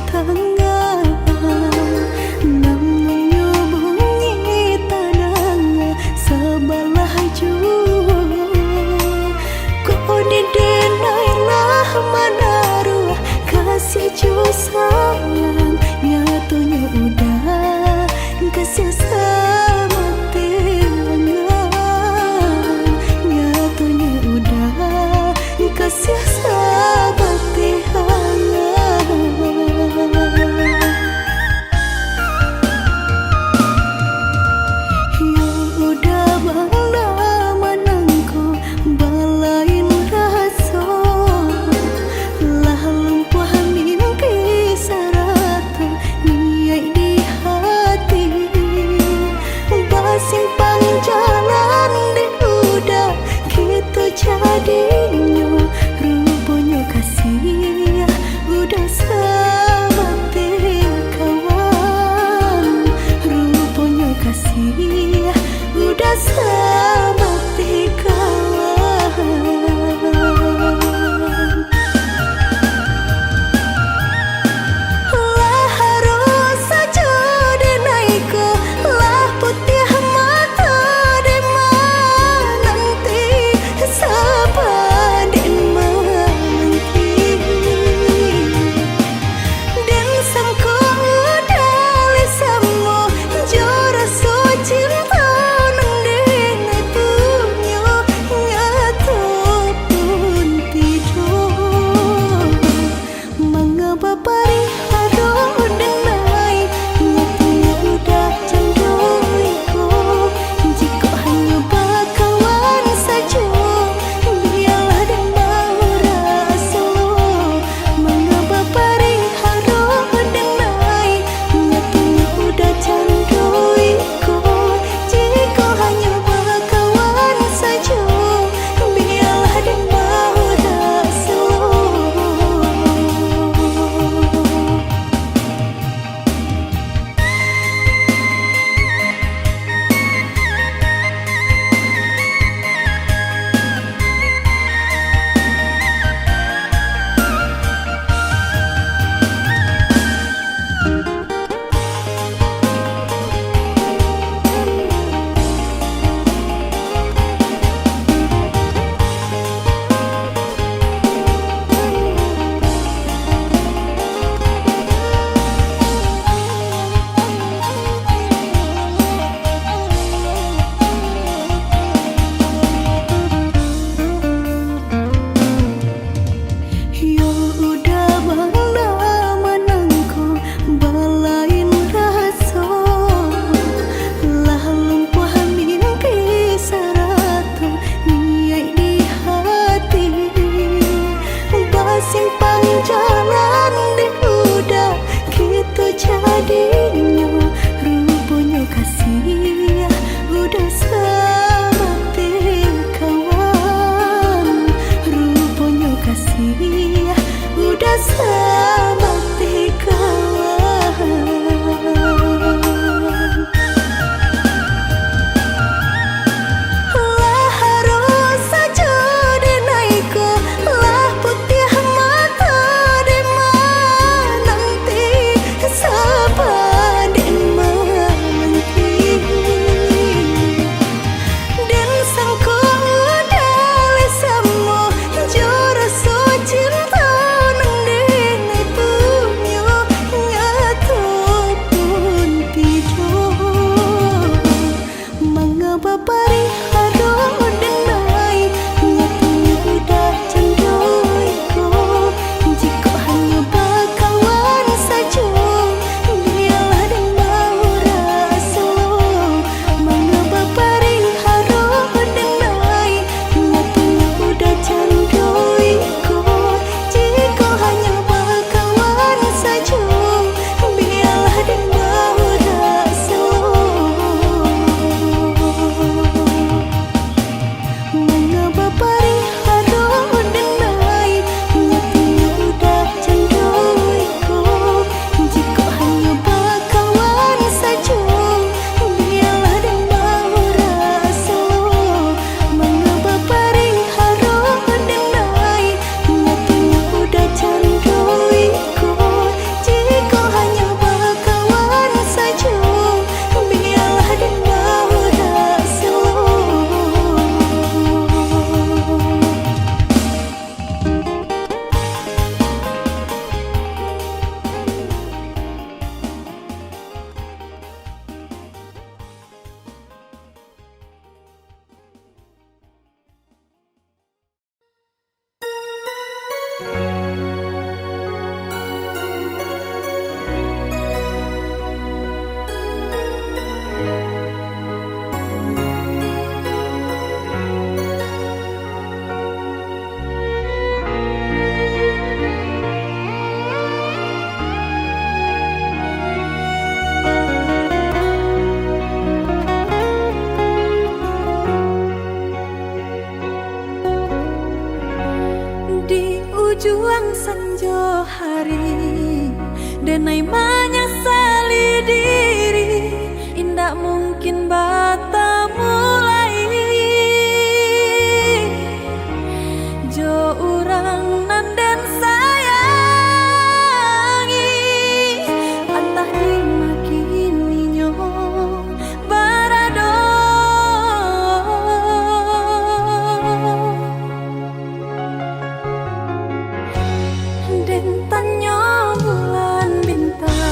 tengah namun nyubungi tanah sebelah jua kau didenailah menaruh kasih ju sayang nyatunya udah kasih seperti nyatunya udah kasih seperti hangat. Nai menyesali diri, indak mungkin bata mulai. Jo urang nanden sayangi, antah dimakini nyo barado. Den tanyo bulan bintang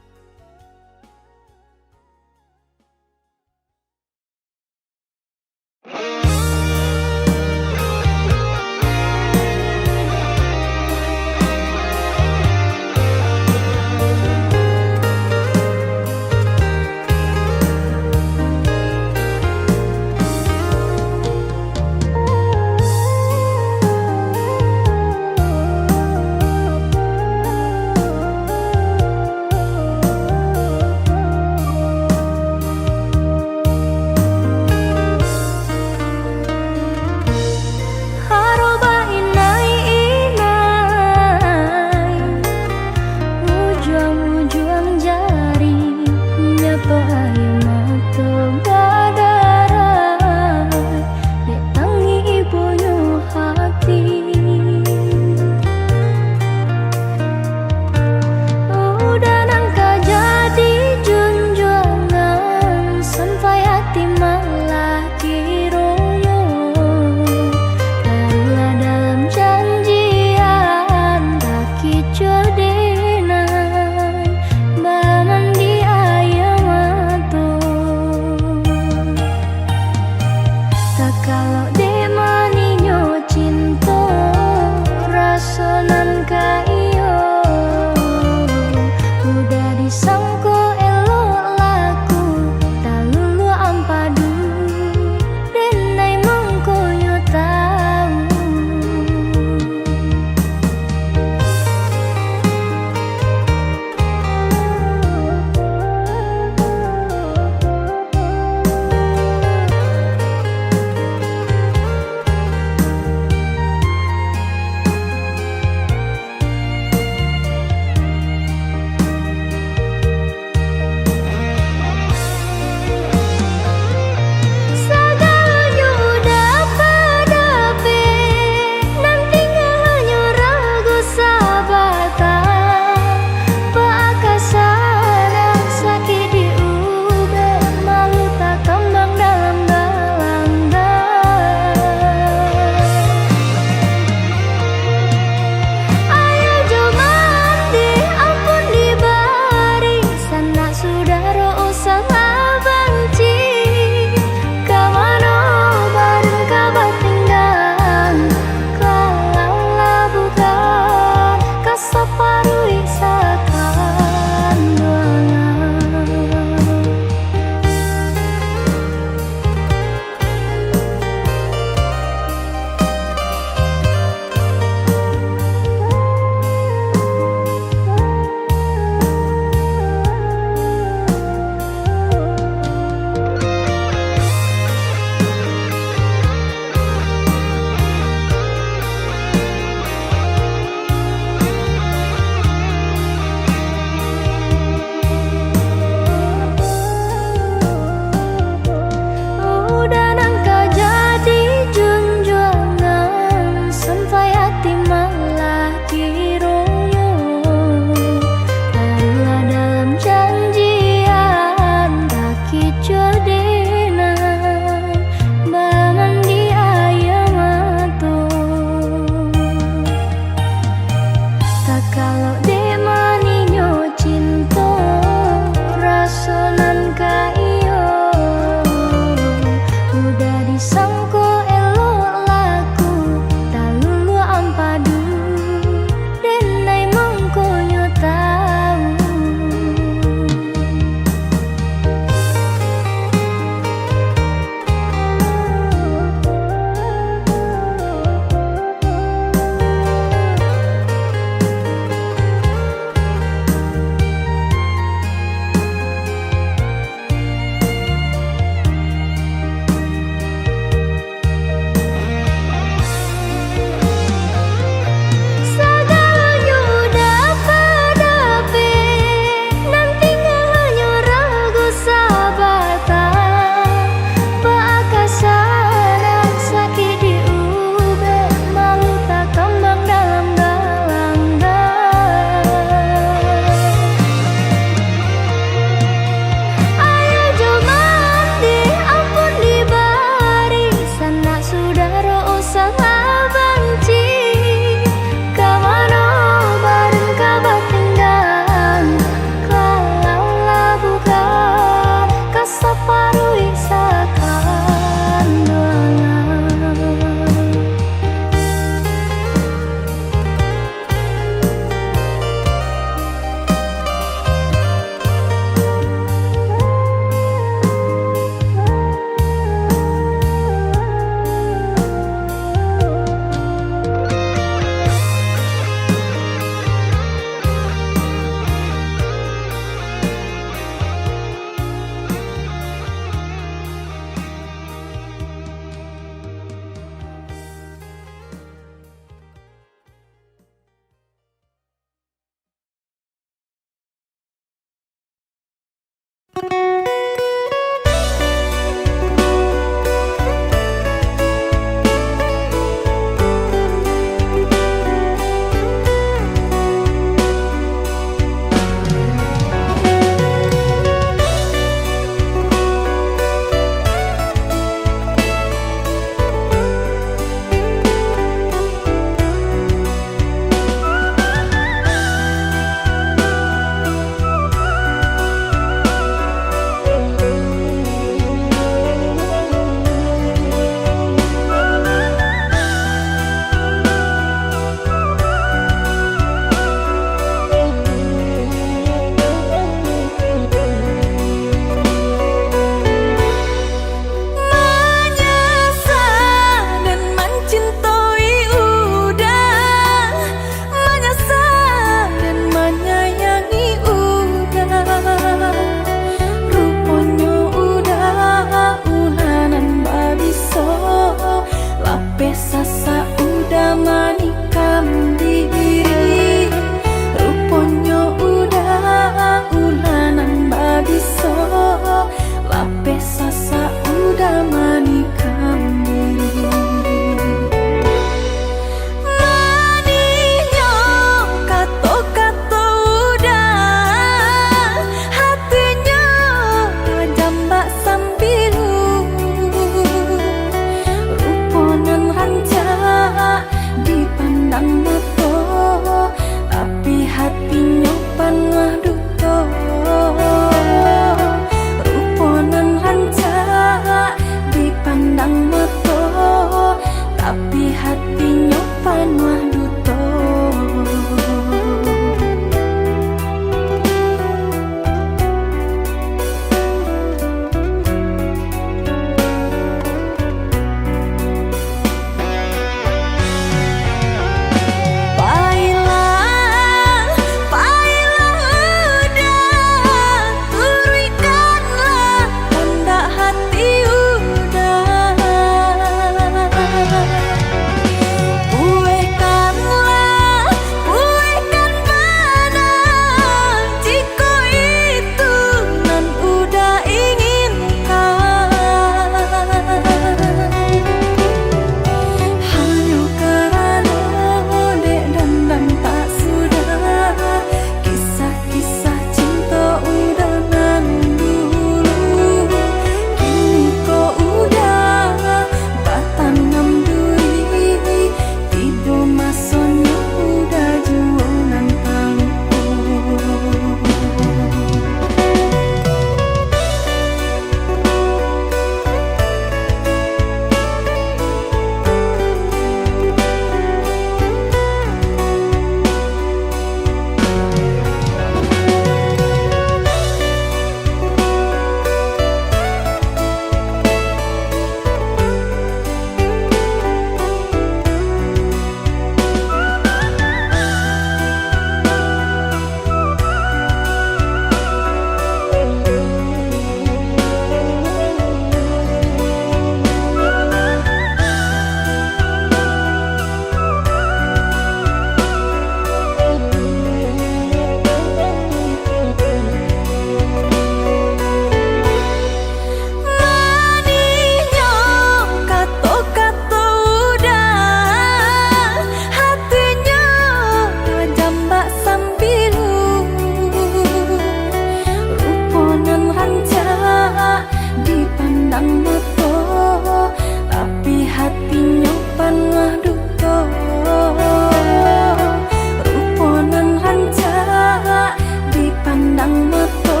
depan mato,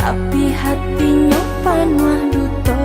tapi hatinya panuh duto.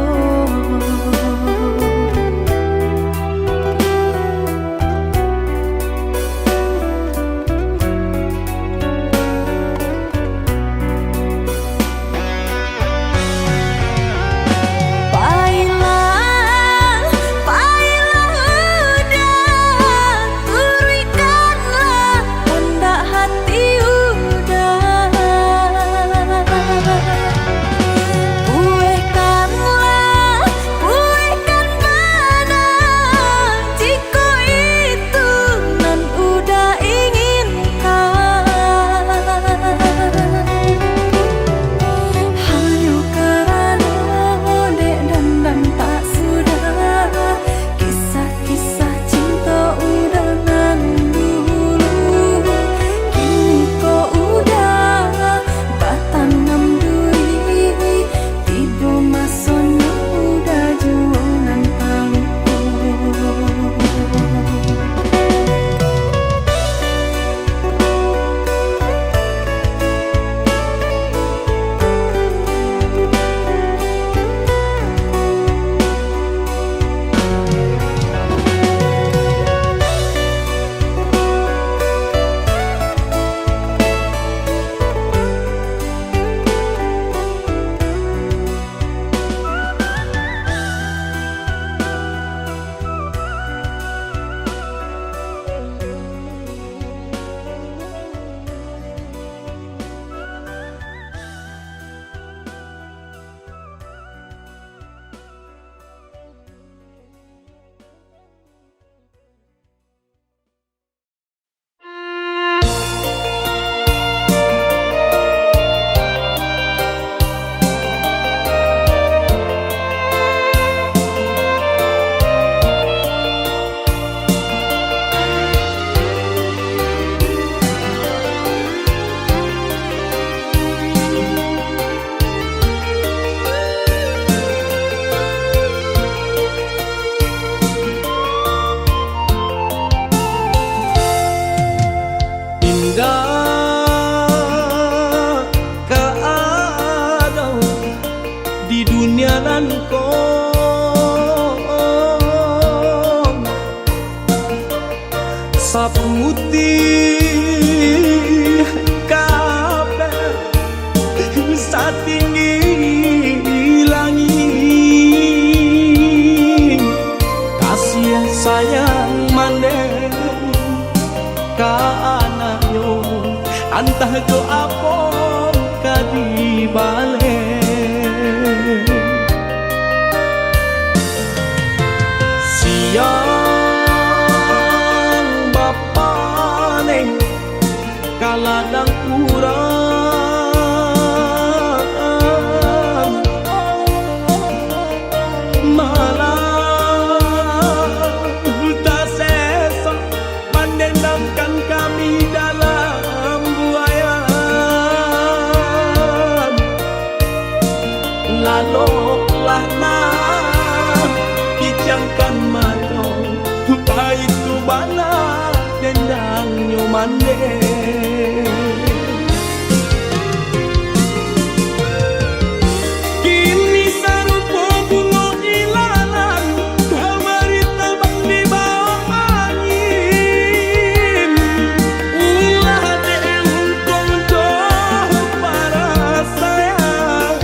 Antah do apong kadi bale siang bapane kaladang urang malah tak sesa mendendamkan kami dalam laloklah na kijangkan mato paitu bana dendang nyomande kini sarupo bunga ilalang kamari tabang di bawah angin ulah de untung para sayang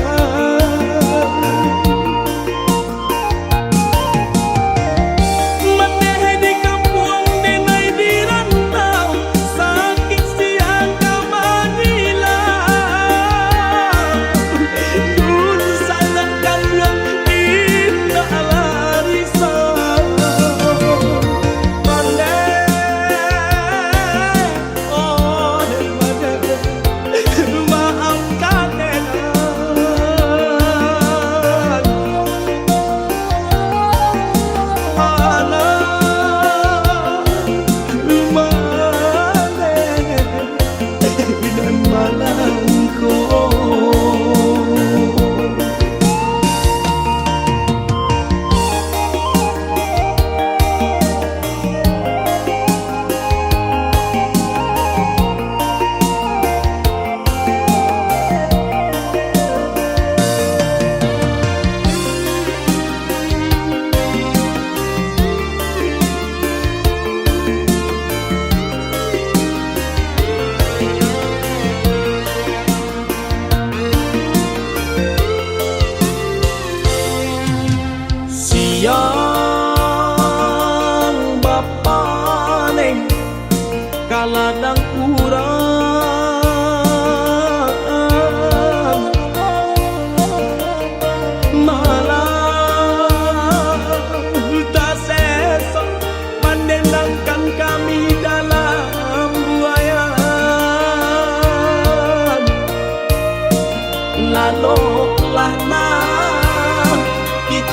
maneh di kampung denai di rantau sakit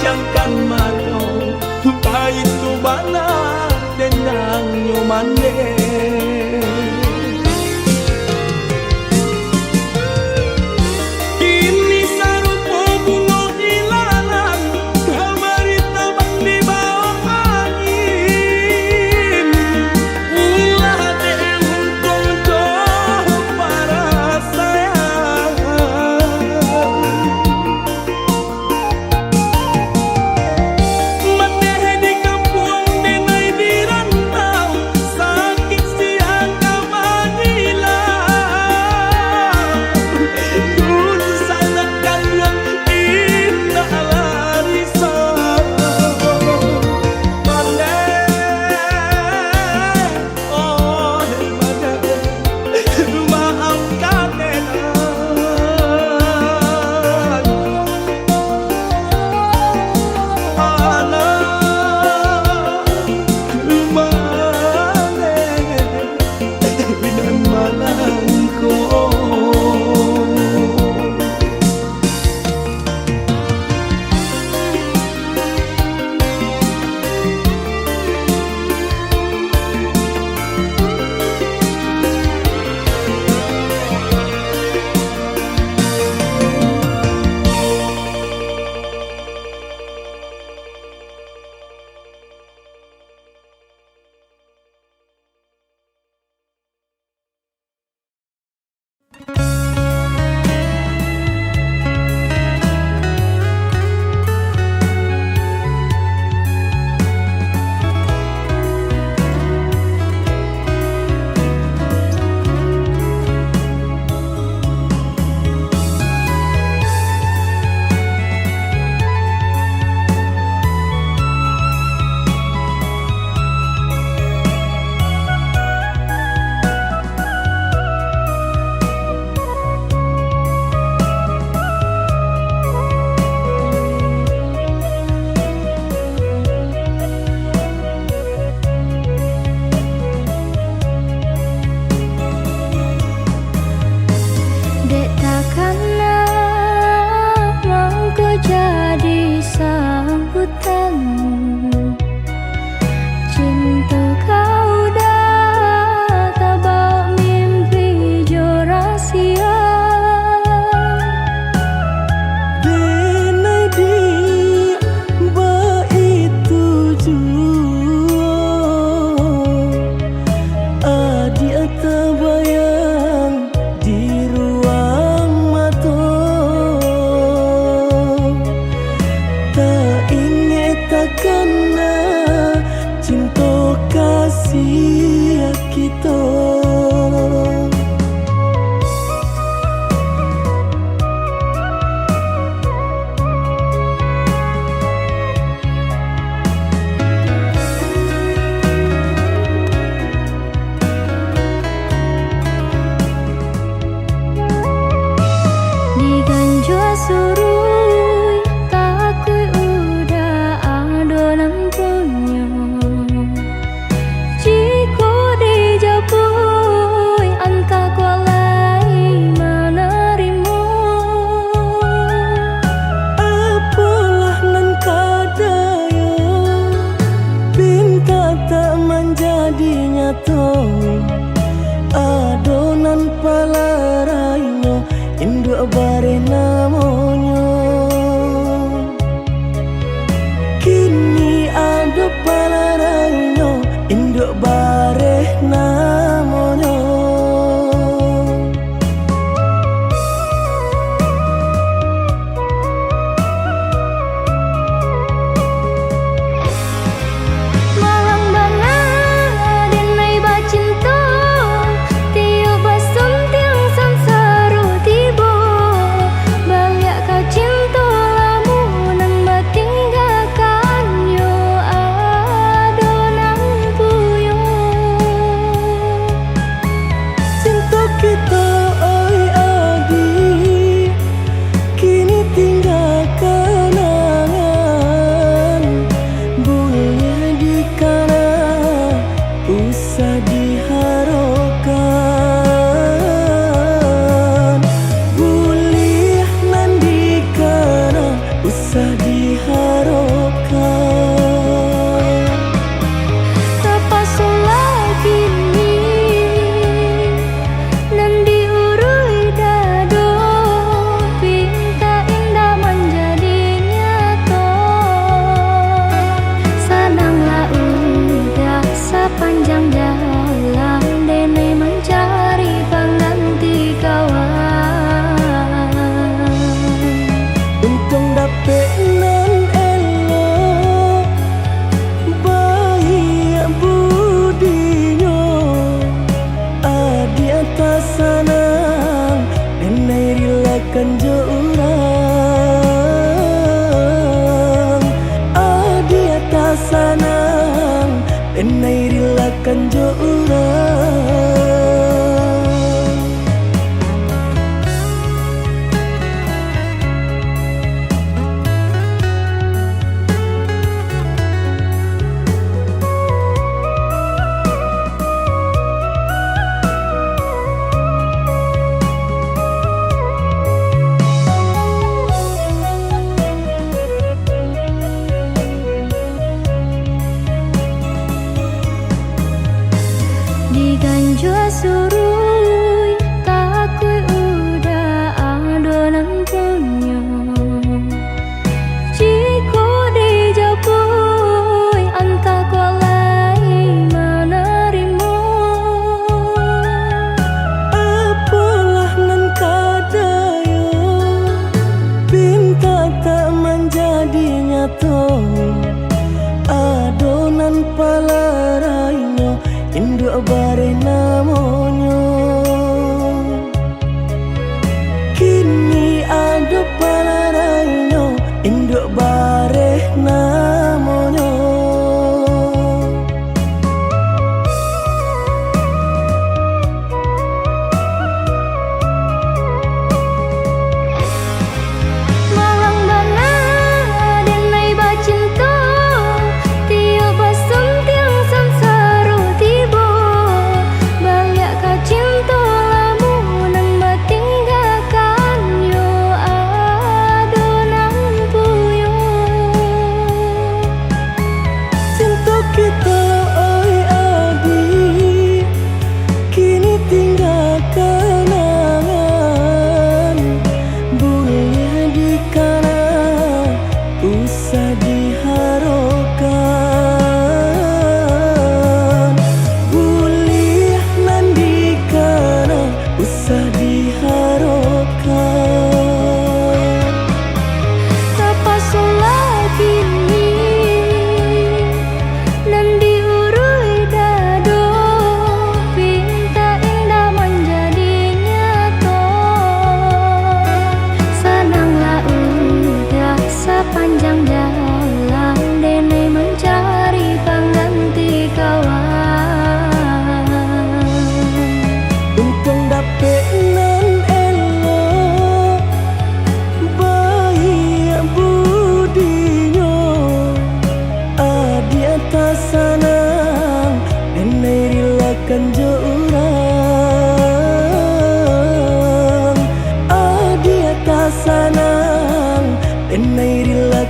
sayangkan mato itu bana denang nyomane kini sarupo bunga ilalang kamari tabang di bawah angin ulah deung konco para sayang mateh di kampung denai di rantau sakit siang kamanila dun sangat kanyang indah larisa mane oh mane maafkan Dek takkanlah mau kau jadi sambutanmu. Cinta kau dah tak bawa mimpi jo rahsia. denai di baitu jua adia terbayang di ruang mata tak ingat takkan cinta kasih kita Diganjua surui takui udah adonan punya. Jika dijapui anta kualai menerima. apalah nan kadaya pinta tak menjadi nyata adonan palarainya induk bare namonyo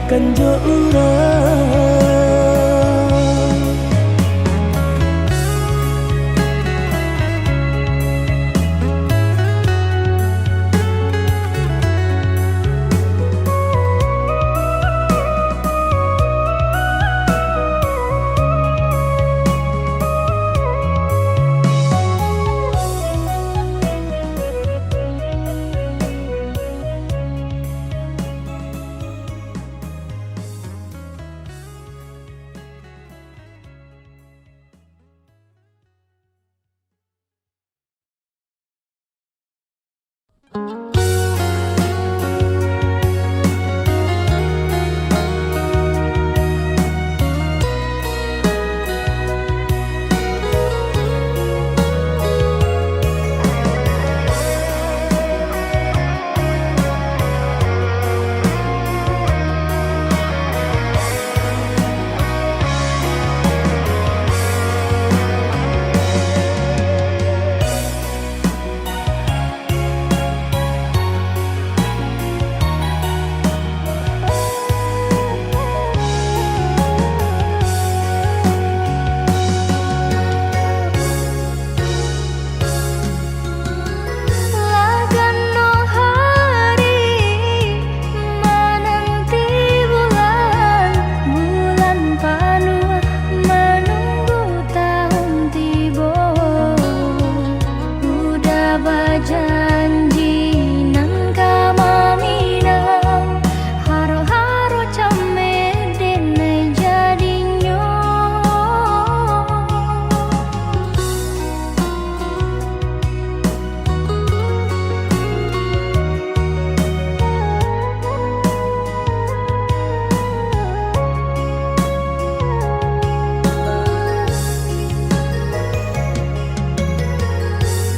kan jo urang.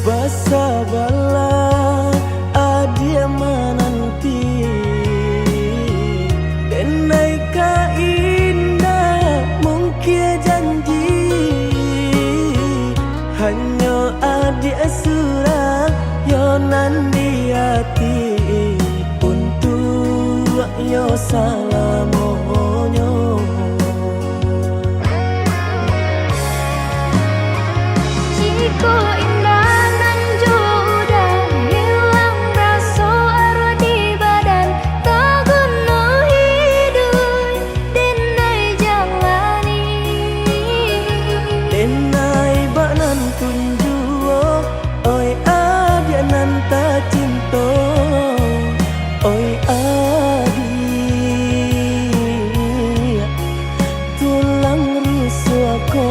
Basabalah adia menanti denai ka indah mungkin janji hanya adia surah yonan di hati untuk yo salamonyo. Jiko indah nan jodoh hilang rasa arwah di badan tak guna hidup denai jalani denai banan tunjuo oi adia nan ta cinta oi adia tulang rusuhku.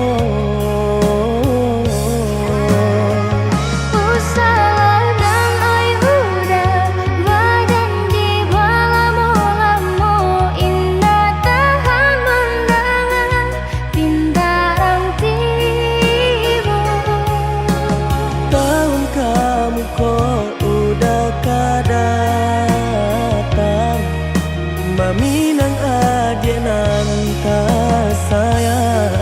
Maminang adia nan ta sayang.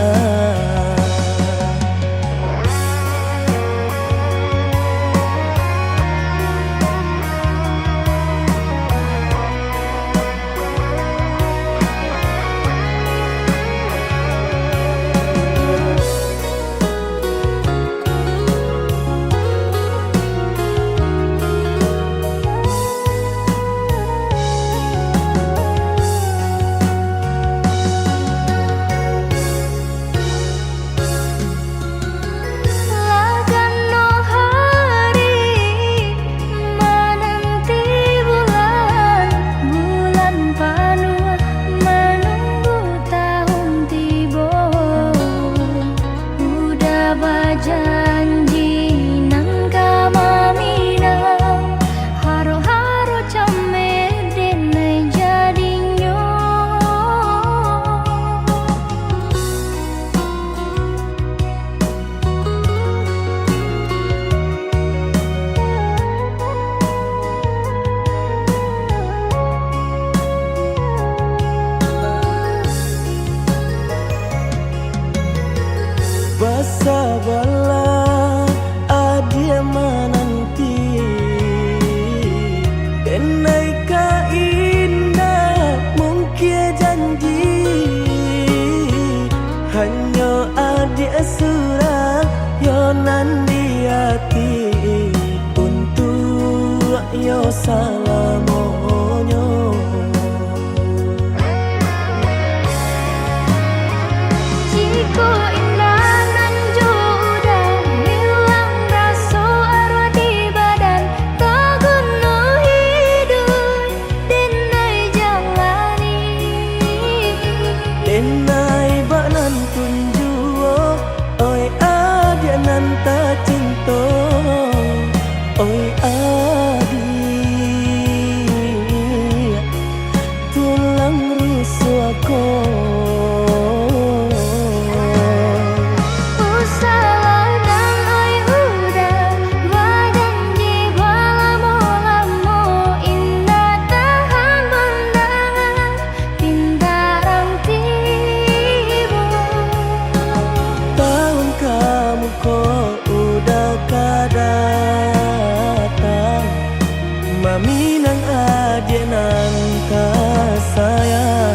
Basabalah adia menanti denai ka indah mungkin yo salamonyo. Jika indah nan udah hilang rasa arwah di badan, tak guna hidup denai jalani. Denai banan tunjuo, oi adia nan tak cinta, oi adia tulang rusuk aku. Usalah dan oi udah badan jiwa lamo-lamo, indah tahan pandangan pintaran tiba. Tahun kamu kok udah kadatang, mami nang adik nang kasayang.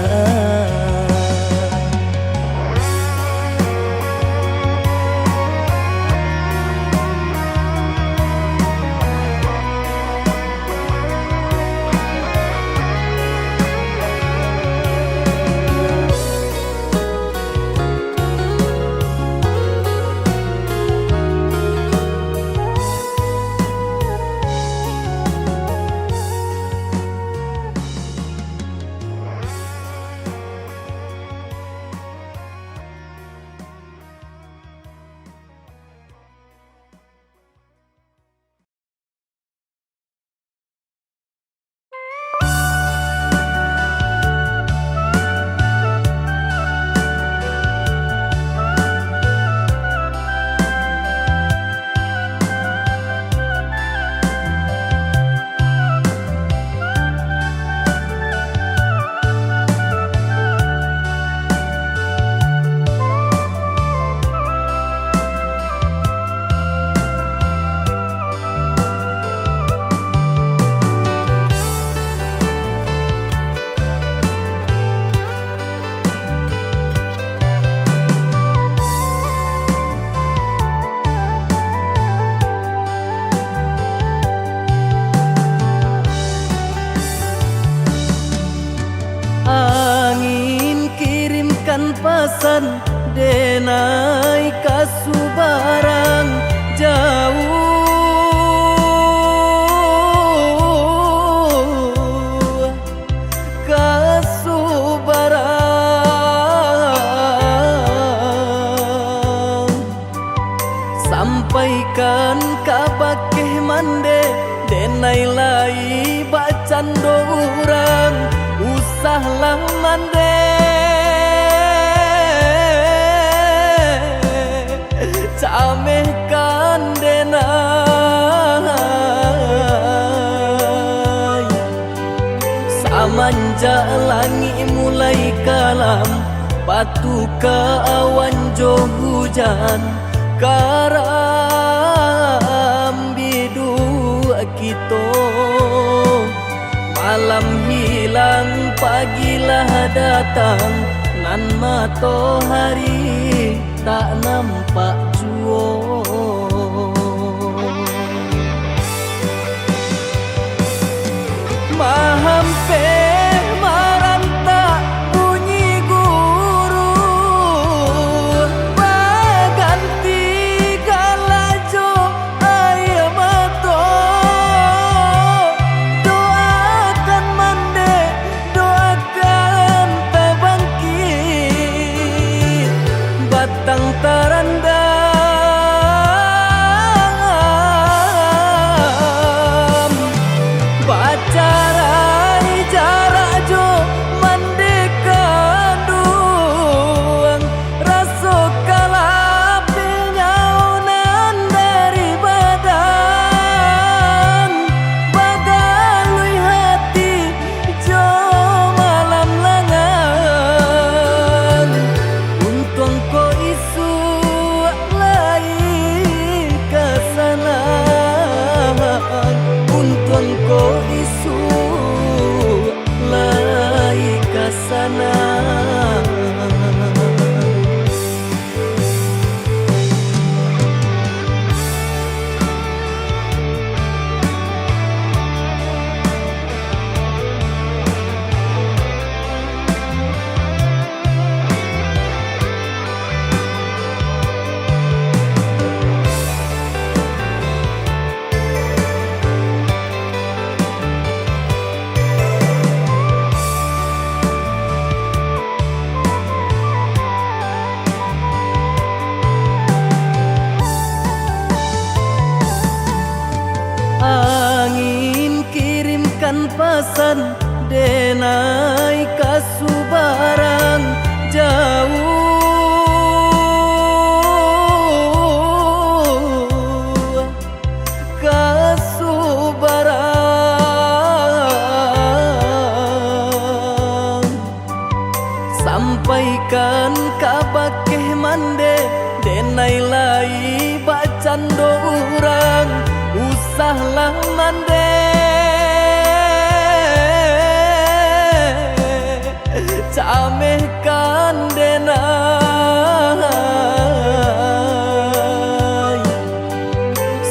Angin kirimkan pesan denai kasu barang jauh, kasu barang sampaikan kabar keh mande denai lai bacan dorang. Usahlah mande camehkan denai samanja langit mulai kalam, patu ke awan jo hujan karam bidu kita. Malam hilang, pagilah datang, nan matahari tak nampak jua. Mahampe maranta bunyi guru, baganti galajo air mata. Doakan mande, doakan terbangkit, batang terendam. Pacarai jarak jo mandekan duang, rasa kalapi nyaunan dari badan. Bagalui hati jo malam langan, untung ko isu lai kesana. Untung ko isu lai kesana. kan pasan denai kasubaran jauh kasubaran sampaikan kabakeh mande denai lai bacando urang usahlah mande camehkan denai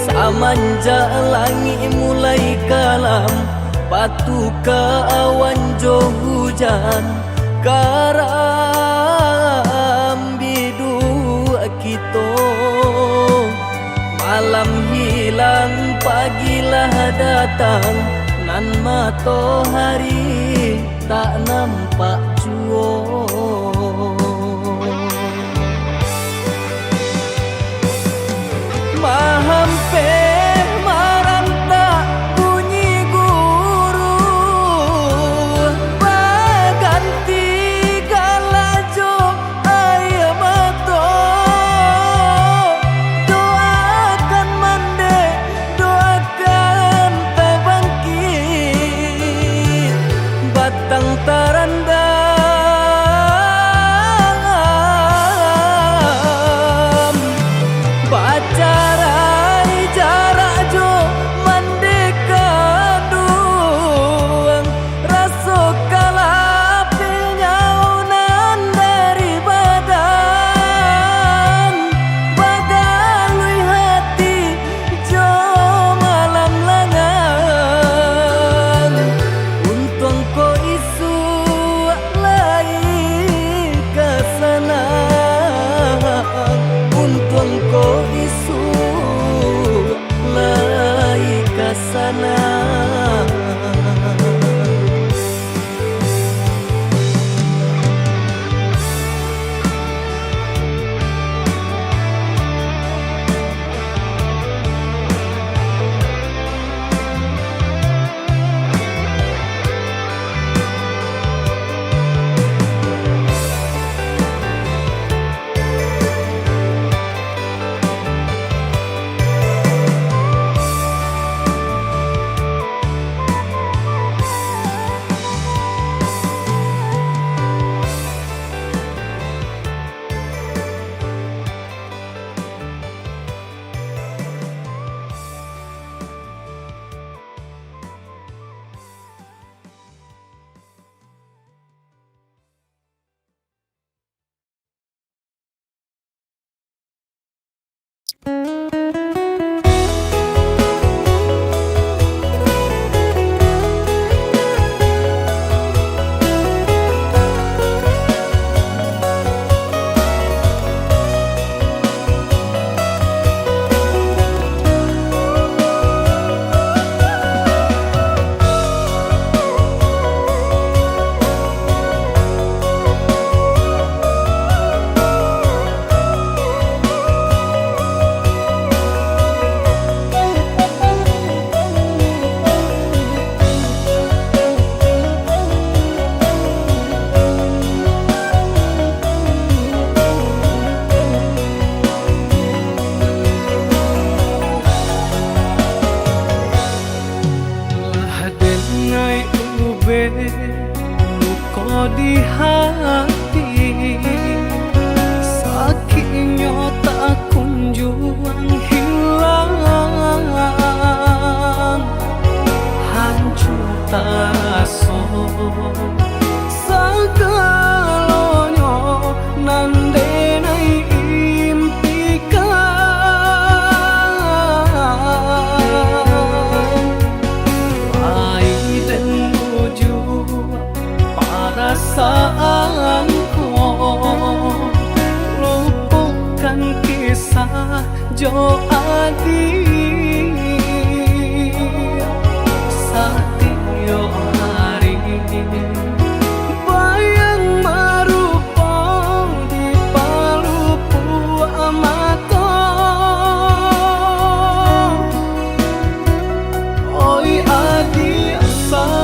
samanja langi mulai kalam batu ke awan jo hujan karam bidu kito malam hilang pagilah datang nan matahari tak nampak jua mahampe maranta bunyi guru baganti galajo ayam mato doakan mande doakan tabangkit batang tarandam bacarai jarak jo mandeka duang raso kalapil nyaunan dari badan bagalui hati jo malam langan untung ko isu lai kesana untung ko isu lai kesana luka di hati sakitnya tak kunjung hilang hancur taso sagalonyo nandenai impikan dan menuju perasaanku lupakan kisah jo adik satyo hari bayang marupa di palupu amato oi adi asa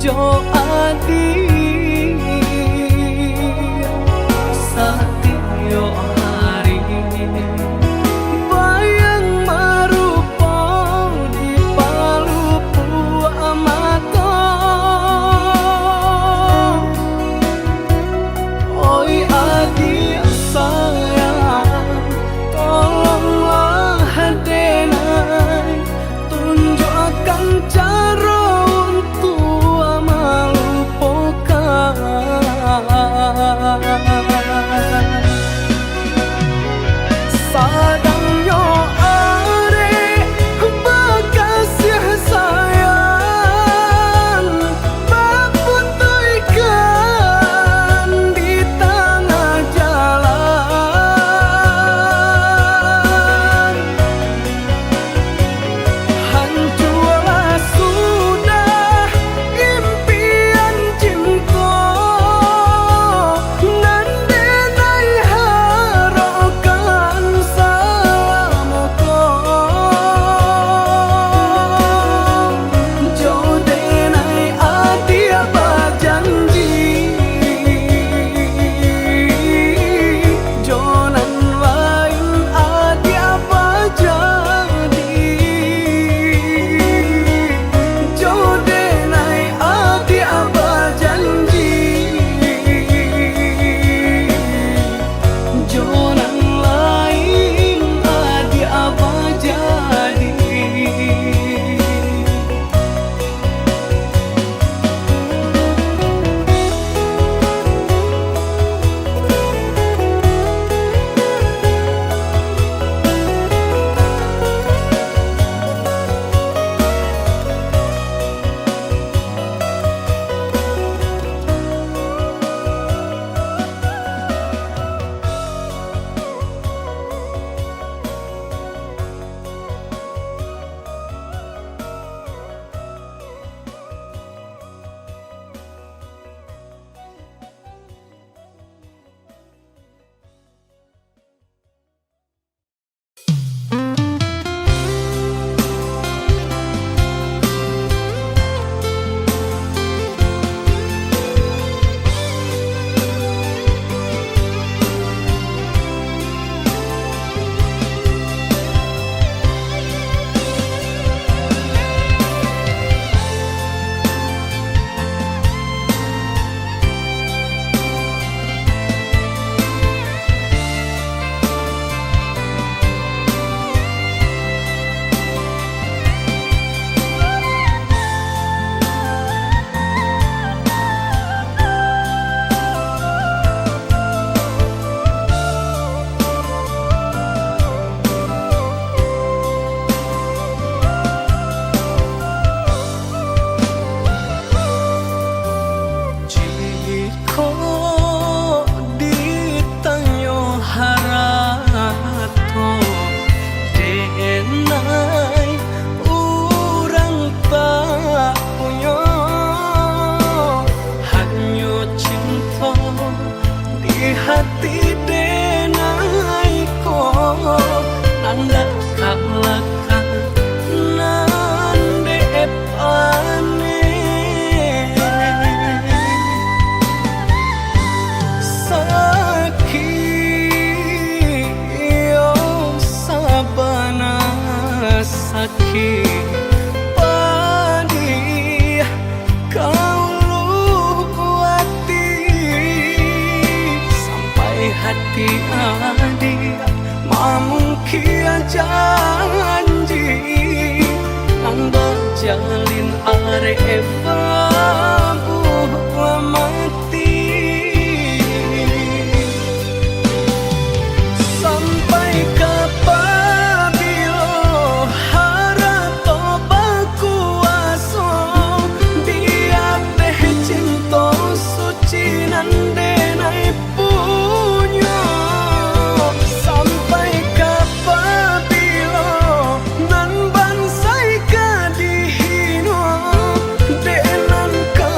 jo adi satyo hari bayang marupa di palupu amato oi adi sayang tolonglah hadenai tunjukkan cara sadang yo are bekasih sayang baputuykan di tengah jalan hancurlah sudah impian cinta hati denai ko nanda kalakan nande epane saki yo sabana saki hati adik mamungkia janji nang berjalin arep buah mati sampai kapabilo harato bakuaso dia teh cinta suci nande naik nan bansai ka dihino denan ka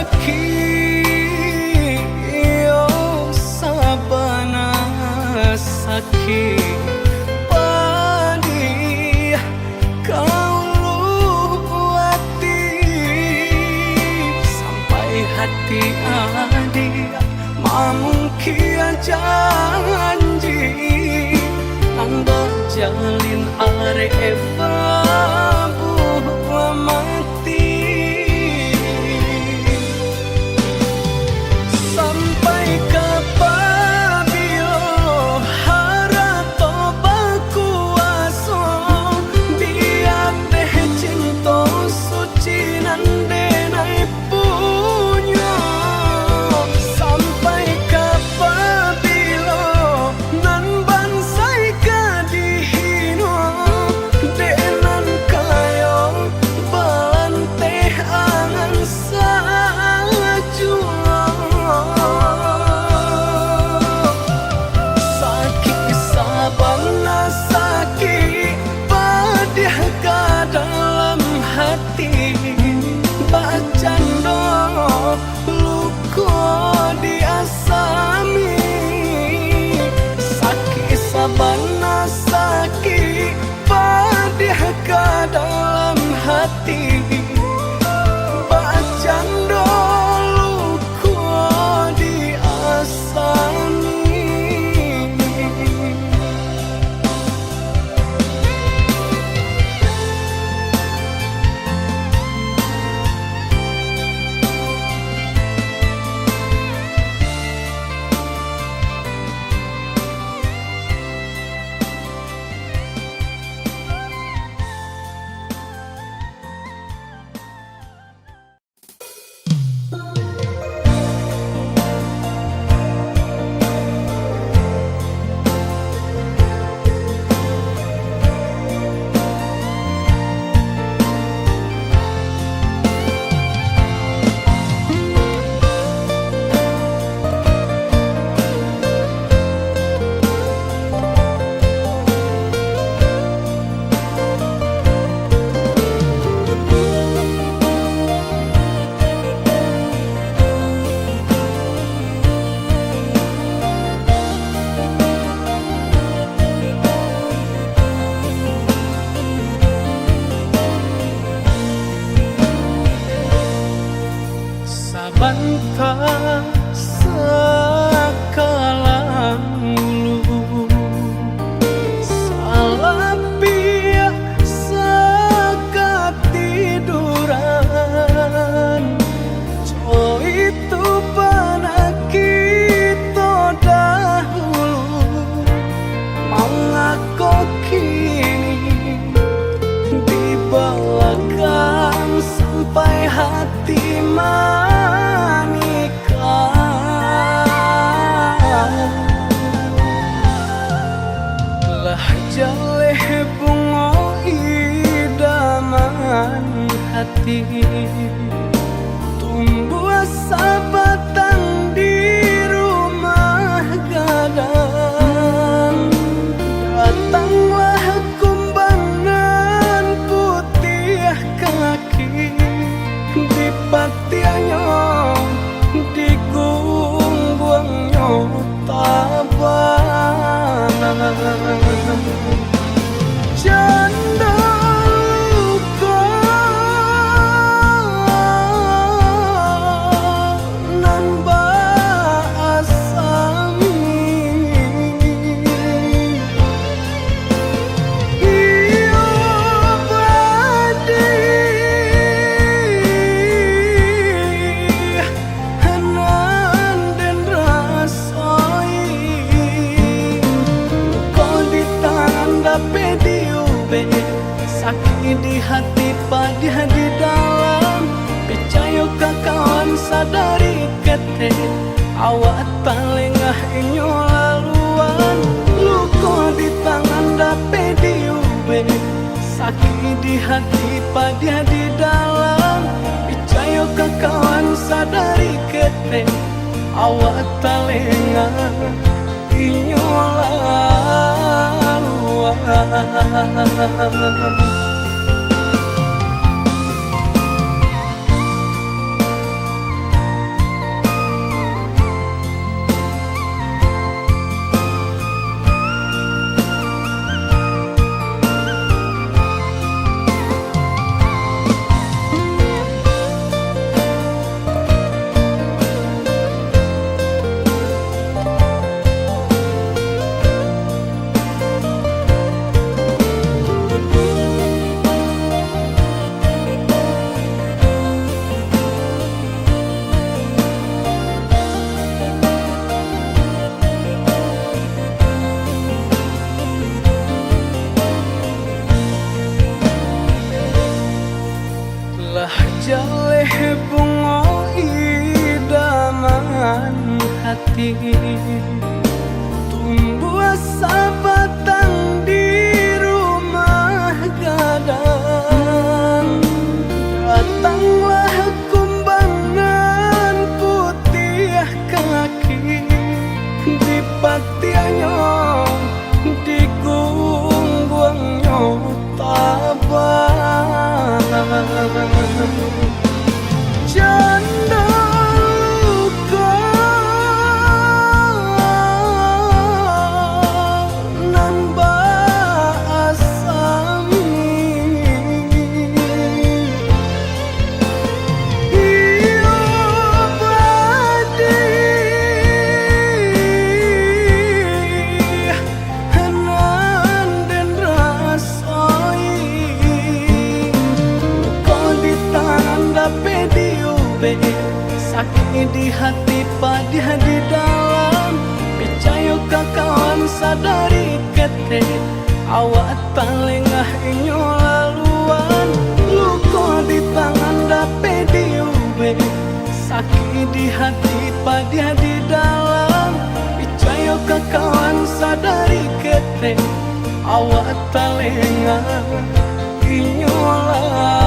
sakit, oh sabana sakit padi kau luati sampai hati adik mamungkin janji anda jalin areva buah mati sampai kapabilo harato bakuaso biar teh cinta suci nandenai punya sampai kapabilo nan bansai kadihino denan kayo balante angan sajua sakit sabana sakit padih ka dalam hati bacando luko diasami sakit sabana sakit padih ka dalam hati bacando luko diasami. Sabanta sakalang ulu salapia sakatiduran co itu pada kita dahulu mengako kini dibalakan sampai hati lah jaleh bunga idaman hati tumbuh sabatang di rumah gadang datanglah kumbangan putih kaki di patiannya di gungguangnya tabana janda luka nan baasami iyo badi hanan dan rasoi kau di tangan dapat diube sakit di hati pada di dalam percaya ke kawan sadari kete awak talengah inyo laluan luka di tangan dapat diube sakit di hati pada di dalam percaya ke kawan sadari kete awak talengah inyo laluan. tumbuh sabatang di rumah gadang. Datanglah kumbangan putih kaki di patiannya, di gungguangnya tabang. Janda luka nan basami, iyo badi hanan dan rasai. Luka di tangan dape diube, sakit di hati padih di dalam. Percaya kawan sadari kete, awak talengah inyo laluan. Luka di tangan dape diube, sakit di hati padih di dalam. Percaya kawan sadari kete, awak talengah inyo laluan.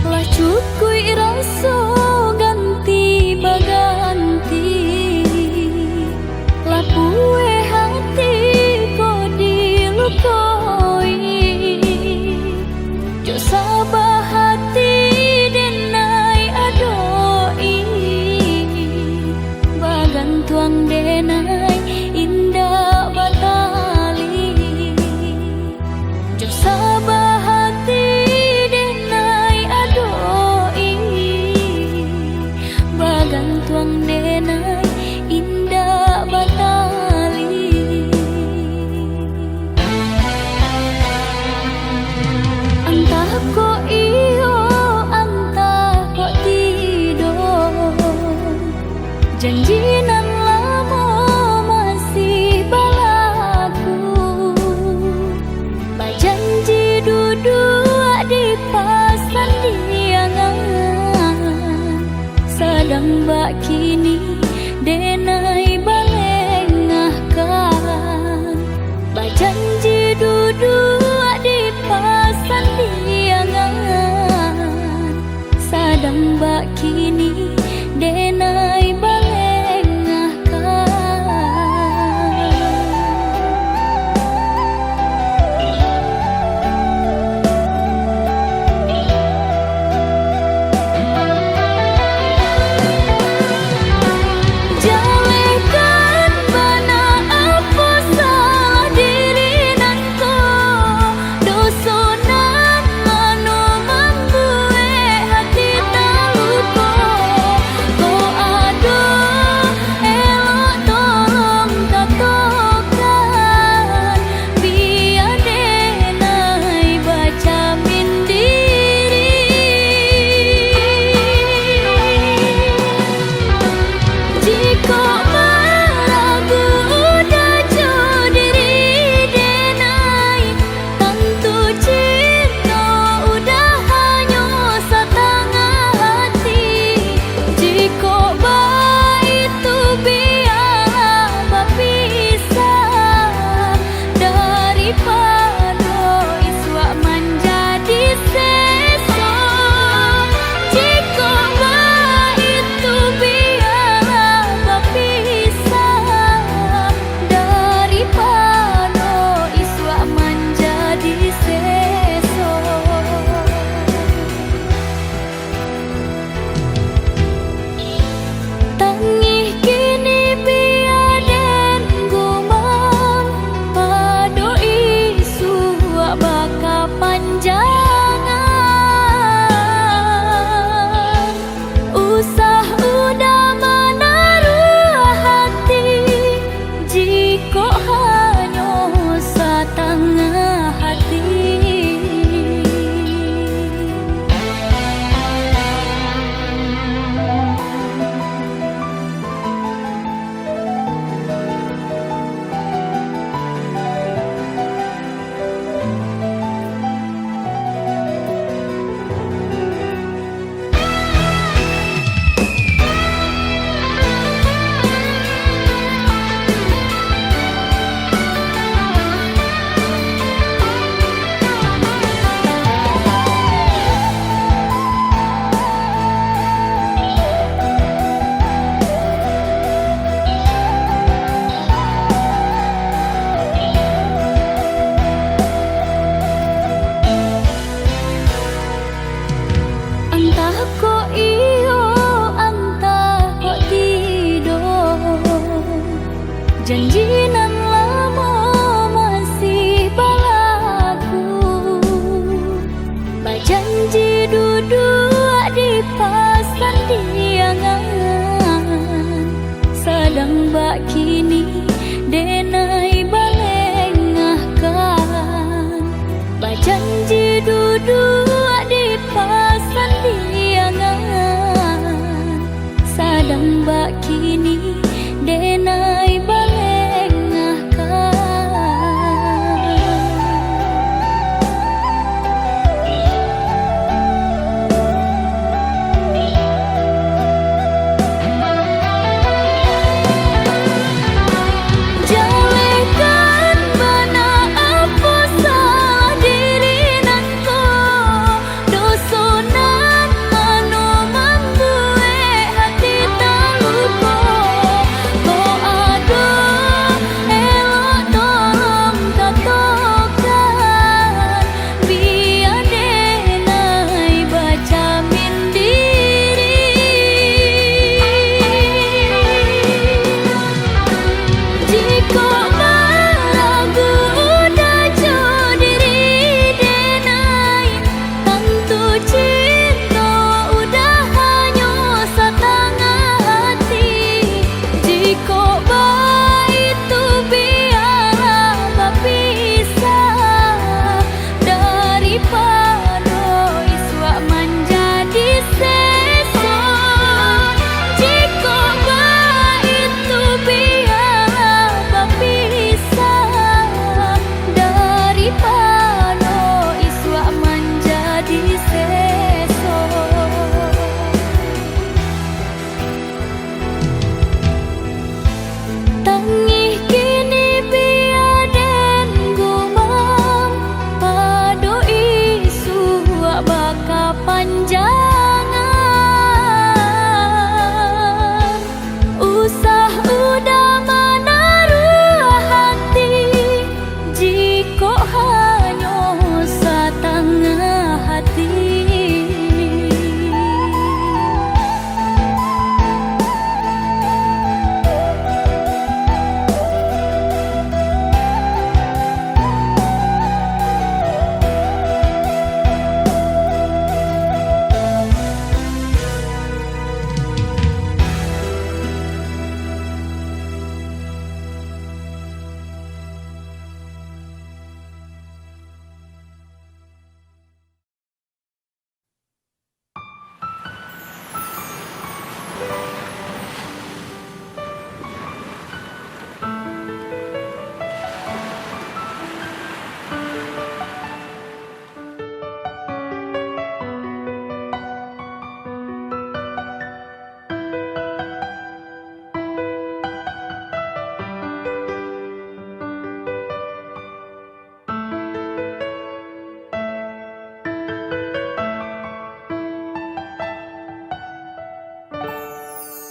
Lah cukui rasa ganti baganti, lah pue hati ko dilukoi. Jo sabah hati denai adoi, bagan tuang denai indah batali. Jo sabah hati denai adoi, bagan tuang denai indah batali. Entah kok iyo, entah kok tidur, janjinan lama masih balaku. Bajanji duduk di pasan diangan, sedang bak kini denai balengahkan. Bajanji duduk di pasan diangan, sedang bak kini denai balengahkan. Jalan duduk di pasan diangan, sadang bak kini denai balengahkan. Bajanji duduk di pasan diangan, sadang bak kini denai balengahkan. Jalekan bana apa salah diri nangko, dosonan mano membuat hati terluka. Ko ado elok tolong katakan, biar denai bacamin diri. Jika meragu udah jauh diri denai, tentu cinta udah hanya setengah hati. Jika itu biarlah berpisah, daripada iswak menjadi sesat. Jika itu biarlah berpisah, daripada iswak menjadi sesat. Tangih kini biar den gumam, pado isu baka panjangan. Usah udah menaruh hati, jika hanya setengah hati.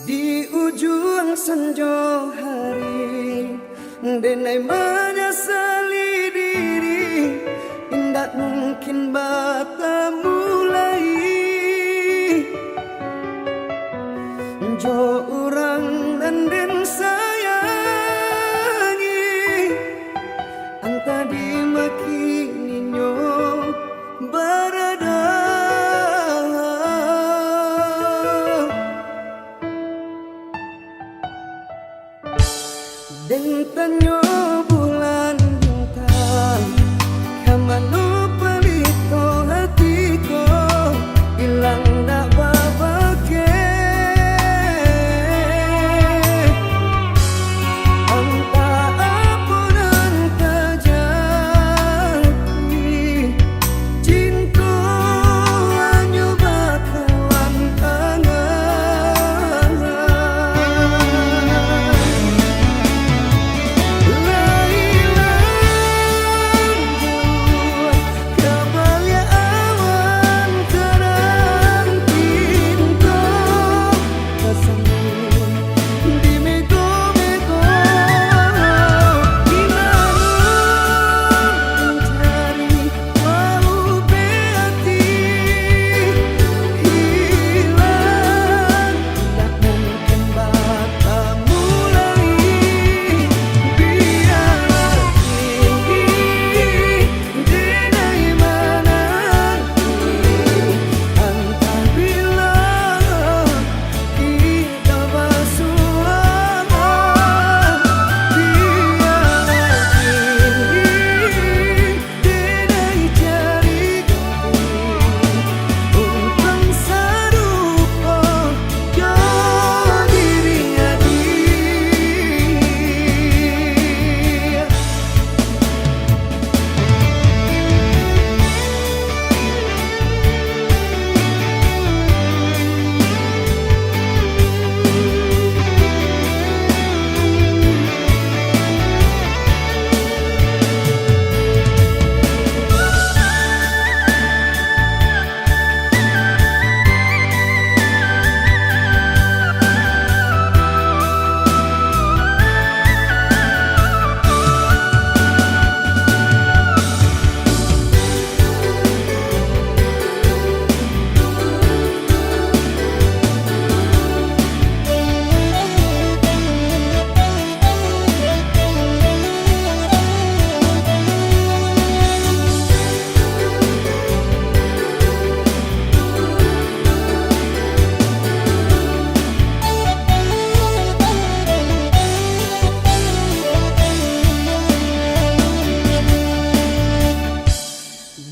Di ujung senja hari, denai menyesali diri, indak mungkin bertemu lagi. Jo orang dan den sayangi, anta dimaki ninyo berada. Den tanyo bulan bintang, kamano palito hatiko, ilang na babake.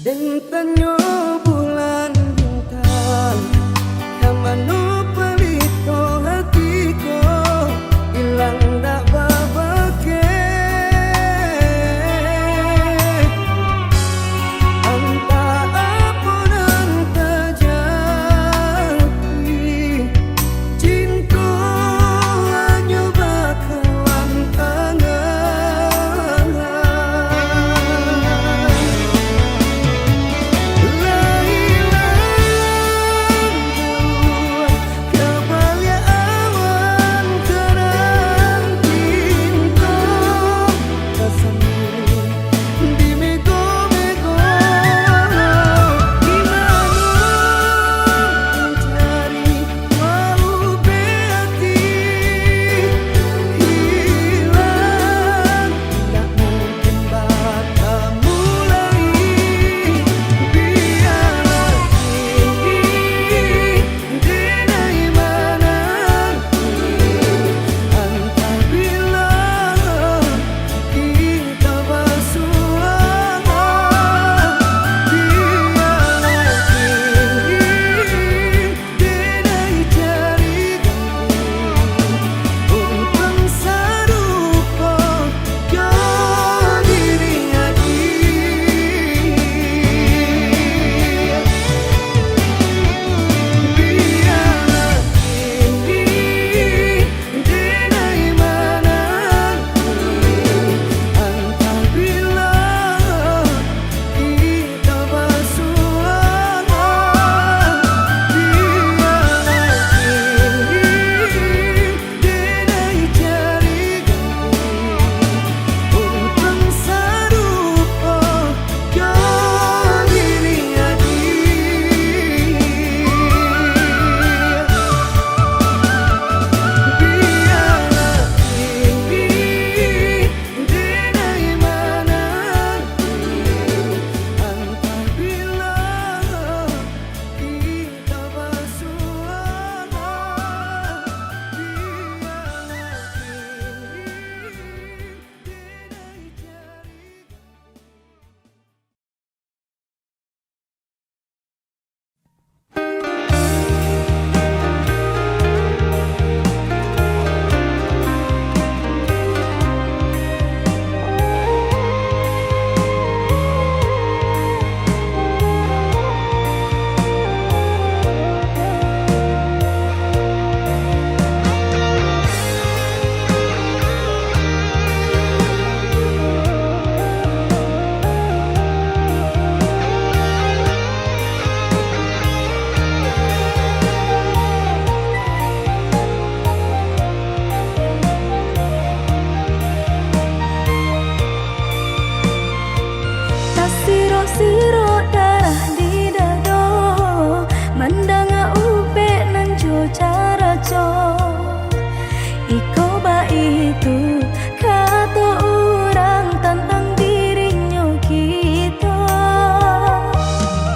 Dan tanyo bulan bintang kamano palito hatiko ilang dak babake anta apun anta jati cinta hanya bakalan tangan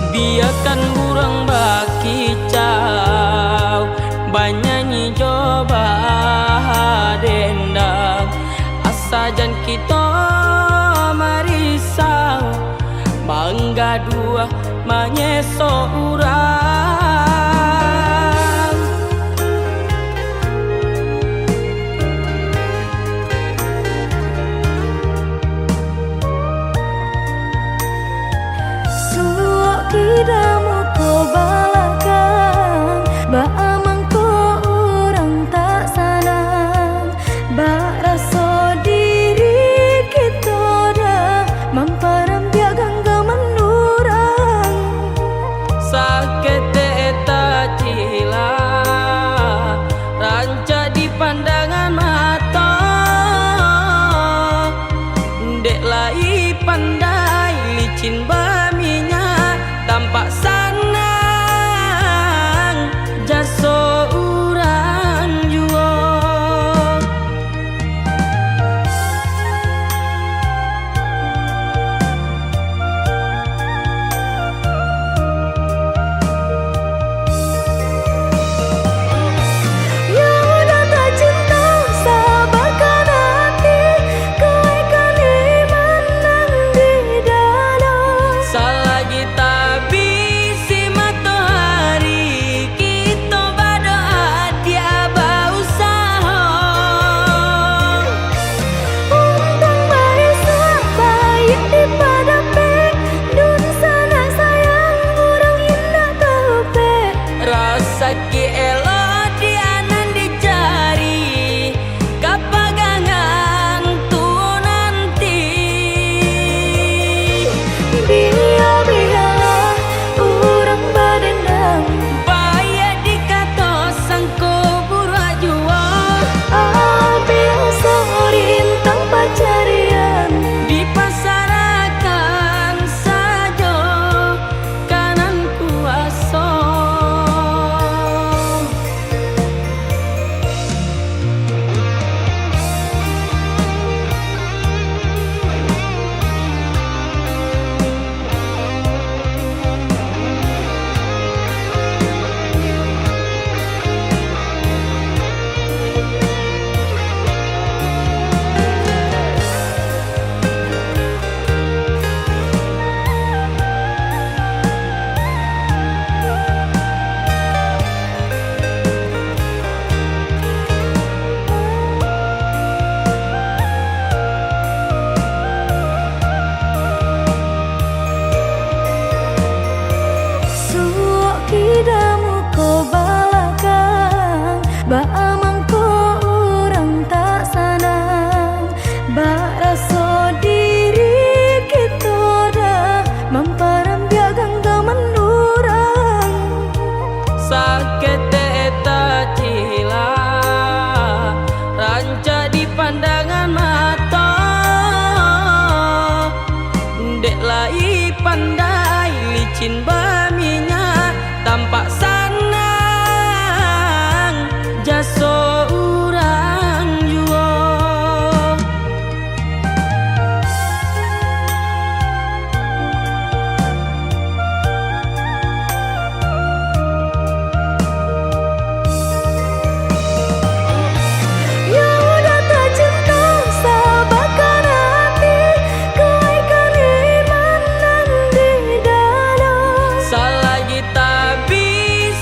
Biarkan burung bakicau banyanyi coba dendang asajan kita marisau mangga dua manyeso urang Suok kidamu ko balakan ba amang ko urang tak sanang ba raso diri kita dah mamparam biak gangga menurang sakit eta cila ranca di pandangan mata dek lai pandai licin baminya tampak sanang jaso urang jua yang udah tak cinta sabarkan hati kau ikan iman di dalam salagi licin baminya tampak sanang jaso urang juo. Ya udah tak cinta sabarkan hati, kuaikan iman dan di dalam. Selagi tak bisa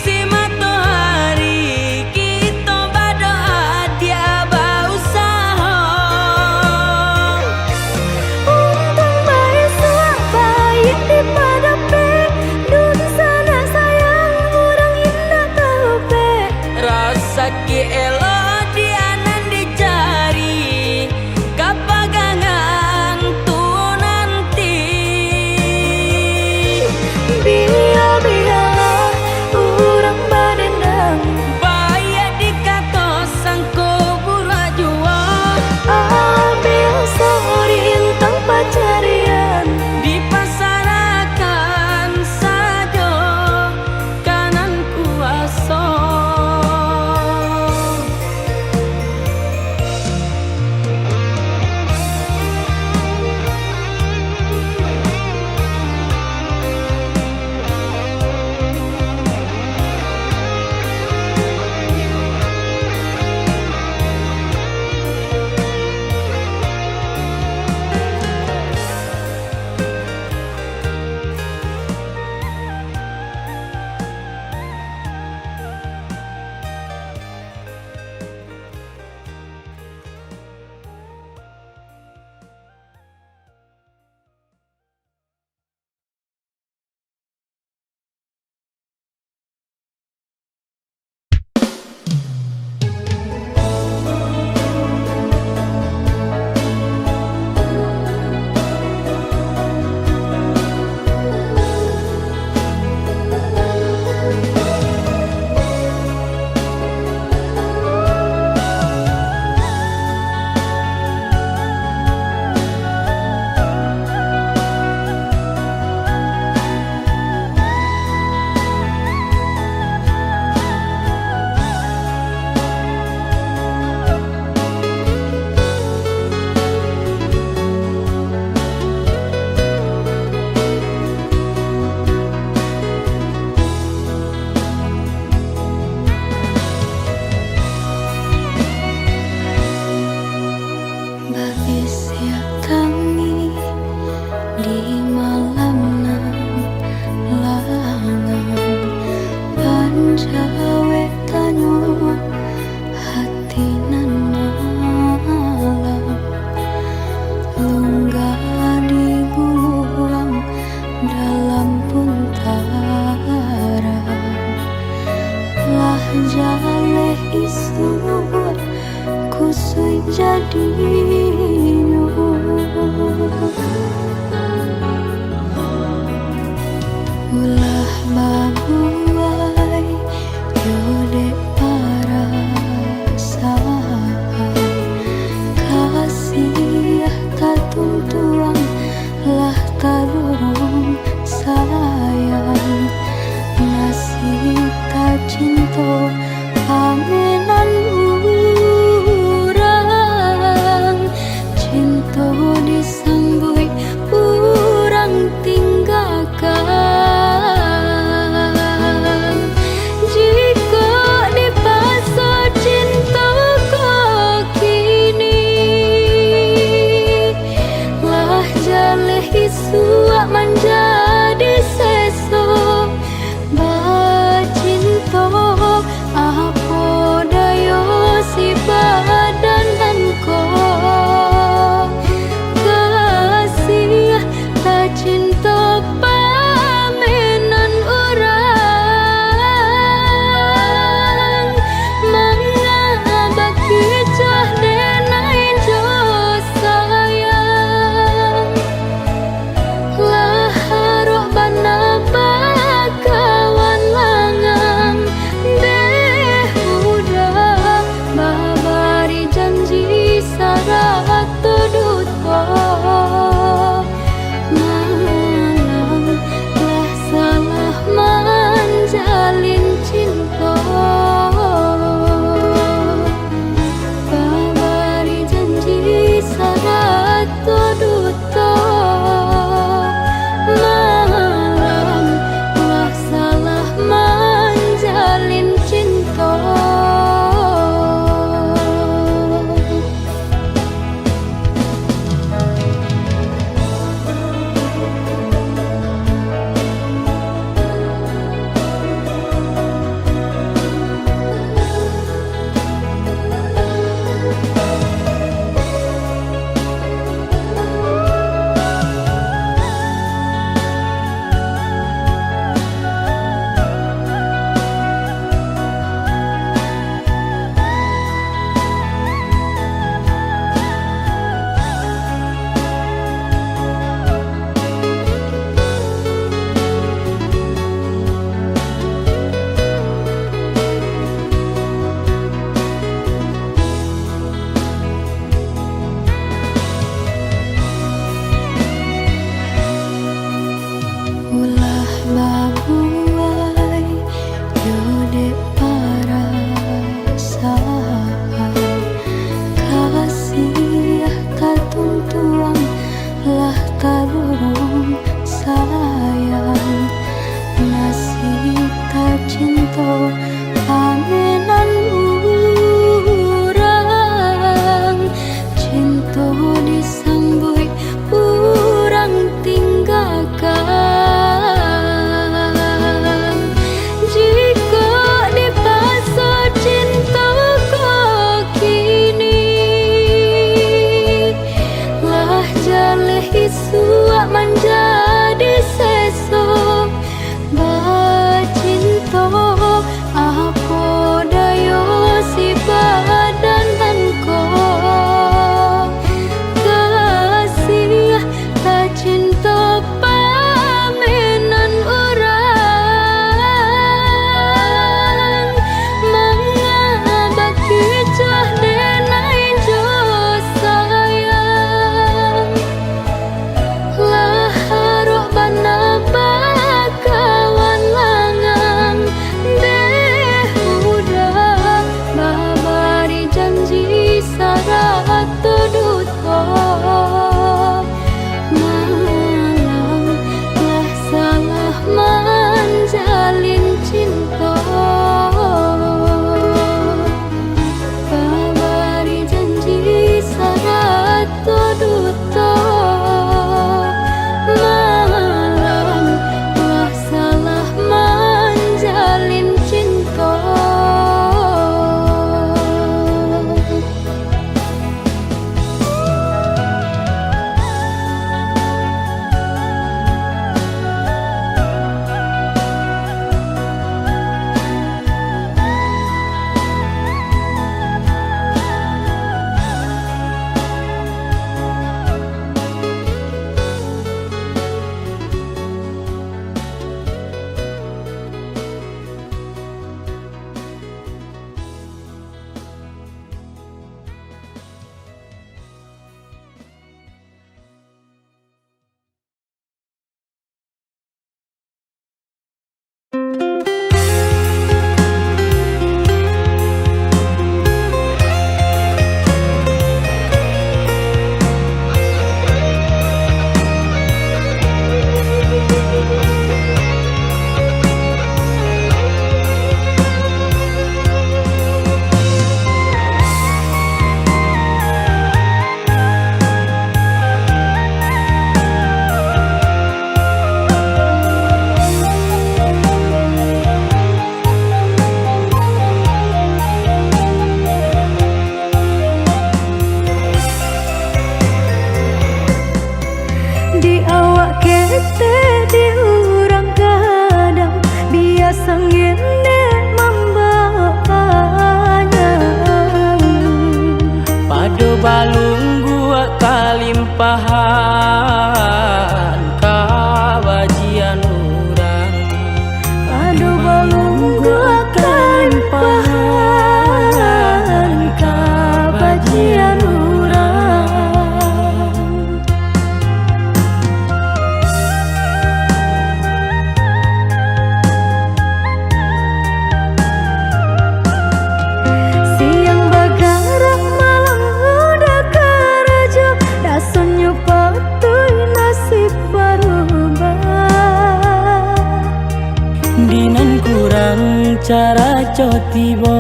Dinan kurang cara cotibo,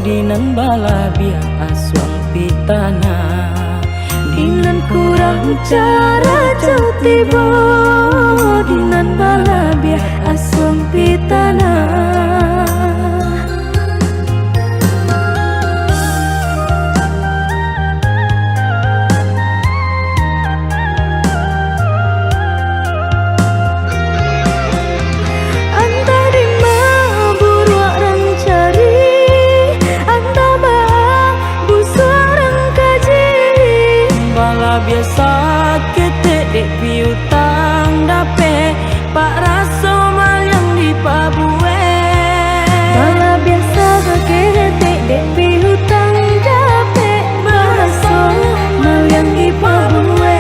dinan bala biar aswang pitana. Dinan kurang cara cotibo, dinan bala biar aswang pitana. Biasa ketek dek piutang dape Pak Raso mal yang di Pabue. Bala biasa ketek dek piutang dape Pak Raso mal yang di Pabue.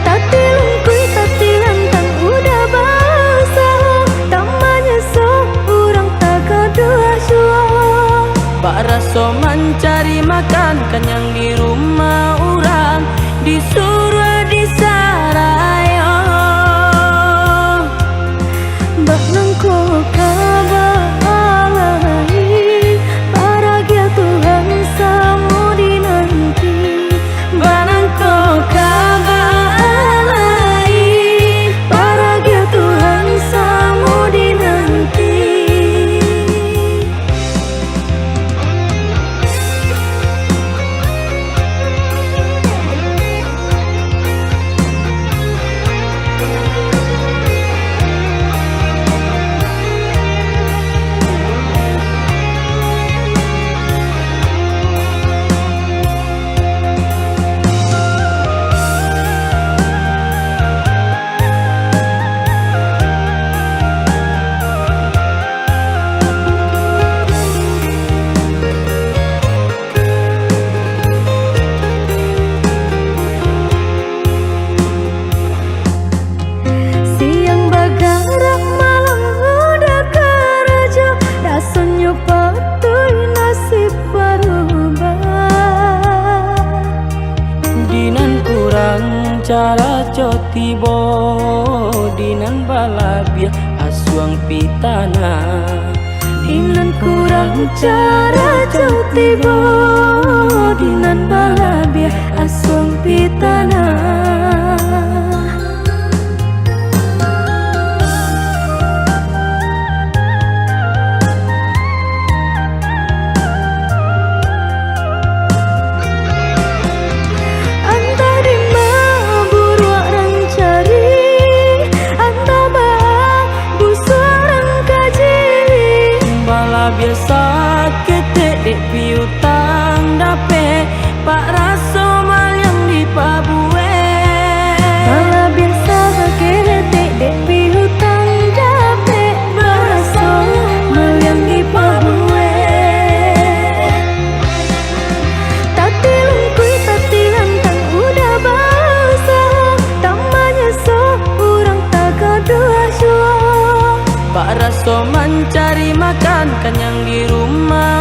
Tati lungkui tati lantang udah basah, tamanya so urang tak kedua suah. Pak Raso mencari makan kenyang di rumah orang, disuruh disarayo. Bak nangko kabalai, paragia Tuhan samu dinanti. Bak nangko kabalai, Paragia Tuhan samu dinanti. Cara cotibo, dinan bala biar aswang pitana. Dinan kurang cara cotibo, dinan bala biar aswang pitana. Biasa ketek dek piutang dape Pak Raso mal yang di Pabue. Bala biasa ketek dek piutang dape Pak Raso mal yang di Pabue. Tati lungkui tati lantang udah basah, tamanya so urang tak kedua suah. Pak Raso mencari makan kenyang di rumah